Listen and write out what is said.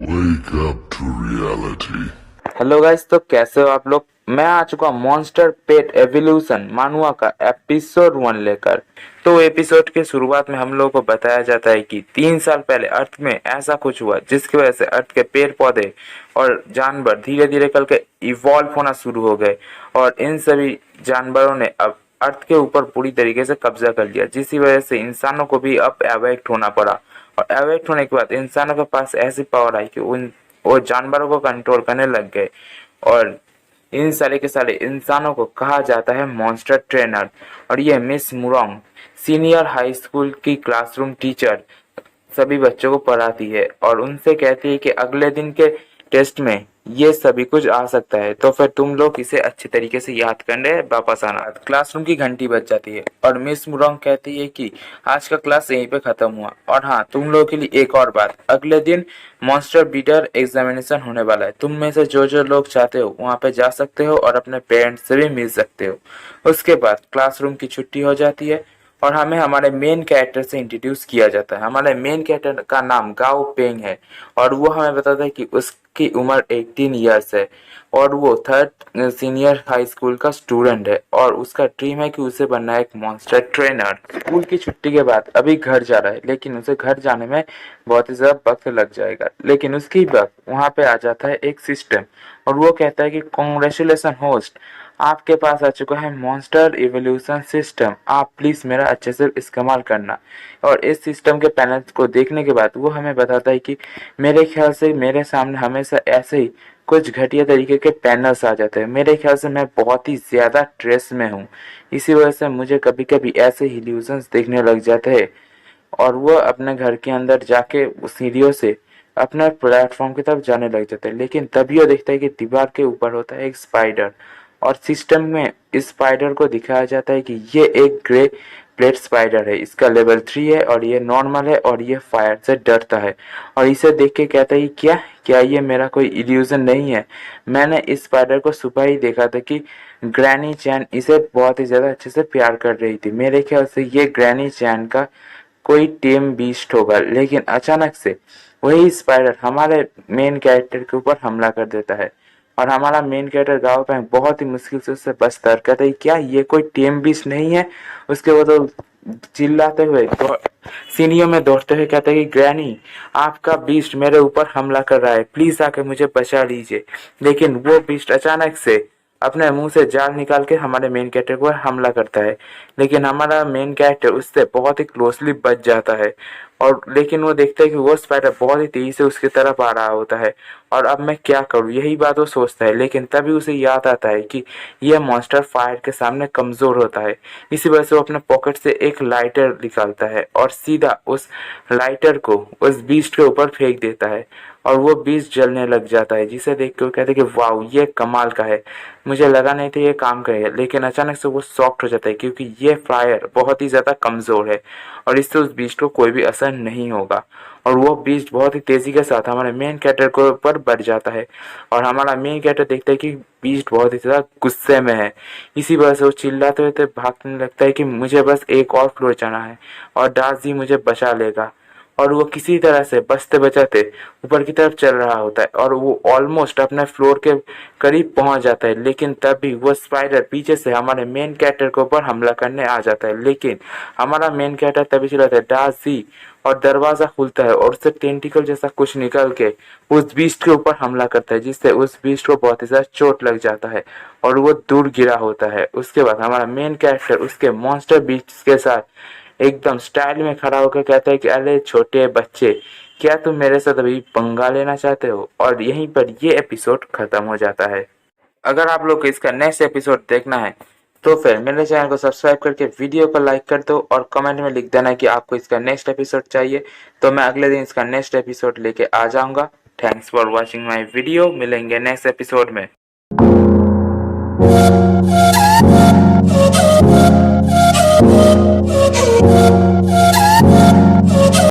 Wake up to reality. Hello guys, तो कैसे हो आप लोग। मैं आ चुका हूँ मॉन्स्टर पेट एवोल्यूशन मानुआ का एपिसोड 1 लेकर। तो एपिसोड के शुरुआत में हम लोगों को बताया जाता है कि 3 साल पहले अर्थ में ऐसा कुछ हुआ जिसकी वजह से अर्थ के पेड़ पौधे और जानवर धीरे धीरे करके इवॉल्व होना शुरू हो गए और इन सभी जानवरों ने अब अर्थ के ऊपर पूरी तरीके से कब्जा कर लिया, जिसकी वजह से इंसानों को भी अब अवेक्ट होना पड़ा। और अवेक्ट होने के बाद इंसानों के पास ऐसी पावर आई कि वो जानवरों को कंट्रोल करने लग गए। और इन सारे के सारे इंसानों को कहा जाता है मॉन्स्टर ट्रेनर। और ये मिस मुरोंग सीनियर हाई स्कूल की क्लासरूम टीचर सभी बच्चों को पढ़ाती है और उनसे कहती है कि अगले दिन के टेस्ट में ये सभी कुछ आ सकता है, तो फिर तुम लोग इसे अच्छे तरीके से याद करने वापस आना। क्लासरूम की घंटी बज जाती है और मिस मुरोंग कहती है कि आज का क्लास यहीं पे खत्म हुआ। और हाँ, तुम लोगों के लिए एक और बात, अगले दिन मॉन्स्टर बीटर एग्जामिनेशन होने वाला है। तुम में से जो जो लोग चाहते हो वहाँ पे जा सकते हो और अपने पेरेंट्स से भी मिल सकते हो। उसके बाद क्लासरूम की छुट्टी हो जाती है और हमें हमारे मेन कैरेक्टर से इंट्रोड्यूस किया जाता है। हमारे मेन कैरेक्टर का नाम गाओ पेंग है और वो हमें बताता है कि उसकी उम्र 18 ईयर्स है और वो 3rd सीनियर हाई स्कूल का स्टूडेंट है और उसका ड्रीम है कि उसे बनना है एक मॉन्स्टर ट्रेनर। स्कूल की छुट्टी के बाद अभी घर जा रहा है, लेकिन उसे घर जाने में बहुत ही ज्यादा वक्त लग जाएगा। लेकिन उसकी वक्त वहाँ पे आ जाता है एक सिस्टम और वो कहता है कि कॉन्ग्रेचुलेसन होस्ट, आपके पास आ चुका है मॉन्स्टर इवोल्यूशन सिस्टम, आप प्लीज मेरा अच्छे से इस्तेमाल करना। और इस सिस्टम के पैनल को देखने के बाद वो हमें बताता है कि मेरे ख्याल से मेरे सामने हमेशा ऐसे ही कुछ घटिया तरीके के पैनल्स आ जाते हैं। मेरे ख्याल से मैं बहुत ही ज्यादा स्ट्रेस में हूँ, इसी वजह से मुझे कभी कभी ऐसे इल्यूजन्स देखने लग जाते हैं। और वो अपने घर के अंदर जाके सीढ़ियों से अपने प्लेटफॉर्म की तरफ जाने लग जाते हैं, लेकिन तभी वो देखता है कि दीवार के ऊपर होता है एक स्पाइडर। और सिस्टम में इस स्पाइडर को दिखाया जाता है कि ये एक ग्रे प्लेट स्पाइडर है, इसका लेवल 3 है और ये नॉर्मल है और ये फायर से डरता है। और इसे देख के कहता है कि क्या क्या ये मेरा कोई इल्यूजन नहीं है। मैंने इस स्पाइडर को सुबह ही देखा था कि ग्रैनी चैन इसे बहुत ही ज्यादा अच्छे से प्यार कर रही थी। मेरे ख्याल से ये ग्रैनी चैन का कोई टेम बीस्ट होगा। लेकिन अचानक से वही स्पाइडर हमारे मेन कैरेक्टर के ऊपर हमला कर देता है और हमारा मेन कैरेक्टर गाँव पे बहुत ही मुश्किल से उससे बचता है। कहता है क्या ये कोई टेम बीस्ट नहीं है। उसके बाद वो चिल्लाते हुए सीढ़ियों में दौड़ते हुए कहते हैं कि ग्रैनी, आपका बीस्ट मेरे ऊपर हमला कर रहा है, प्लीज आके मुझे बचा लीजिए। लेकिन वो बीस्ट अचानक से अपने मुंह से जाल निकाल के हमारे मेन कैरेक्टर पर हमला करता है। लेकिन हमारा मेन कैरेक्टर उससे बहुत ही क्लोजली बच जाता है। और लेकिन वो देखता है कि वो स्पाइडर बहुत ही तेजी से उसकी तरफ आ रहा होता है और अब मैं क्या करूं, यही बात वो सोचता है। लेकिन तभी उसे याद आता है कि यह मॉन्स्टर फायर के सामने कमजोर होता है। इसी वजह से वो अपने पॉकेट से एक लाइटर निकालता है और सीधा उस लाइटर को उस बीस्ट के ऊपर फेंक देता है और वो बीस्ट जलने लग जाता है, जिसे देख के वो कहते हैं कि वाओ, ये कमाल का है, मुझे लगा नहीं था ये काम करेगा। लेकिन अचानक से वो शॉक्ड हो जाता है क्योंकि ये फायर बहुत ही ज्यादा कमजोर है और इससे उस बीस्ट को कोई भी असर नहीं होगा। और वो बीस्ट बहुत ही तेजी के साथ हमारे मेन कैरेक्टर के ऊपर बढ़ जाता है और हमारा मेन कैरेक्टर देखता है कि बीस्ट बहुत ही ज्यादा गुस्से में है। इसी वजह से वो चिल्लाते हुए भागने लगता है कि मुझे बस एक और फ्लोर चढ़ना है और दास जी मुझे बचा लेगा। और वो किसी तरह से बचते बचाते ऊपर की तरफ चल रहा होता है और वो ऑलमोस्ट अपने फ्लोर के करीब पहुंच जाता है। लेकिन तभी वो स्पाइडर पीछे से हमारे मेन कैरेक्टर के ऊपर हमला करने आ जाता है। लेकिन हमारा मेन कैरेक्टर तभी चिल्लाता है दासी, और दरवाजा खुलता है और उससे टेंटिकल जैसा कुछ निकल के उस बीस्ट के ऊपर हमला करता है, जिससे उस बीस्ट को बहुत ही ज्यादा चोट लग जाता है और वो दूर गिरा होता है। उसके बाद हमारा मेन कैरेक्टर उसके मॉन्स्टर बीस्ट के साथ एकदम स्टाइल में खड़ा होकर कहता है कि अरे छोटे बच्चे, क्या तुम मेरे साथ अभी पंगा लेना चाहते हो। और यहीं पर ये एपिसोड खत्म हो जाता है। अगर आप लोग को इसका नेक्स्ट एपिसोड देखना है तो फिर मेरे चैनल को सब्सक्राइब करके वीडियो को लाइक कर दो और कमेंट में लिख देना कि आपको इसका नेक्स्ट एपिसोड चाहिए, तो मैं अगले दिन इसका नेक्स्ट एपिसोड लेके आ जाऊंगा। Thanks for watching my video, मिलेंगे नेक्स्ट एपिसोड में।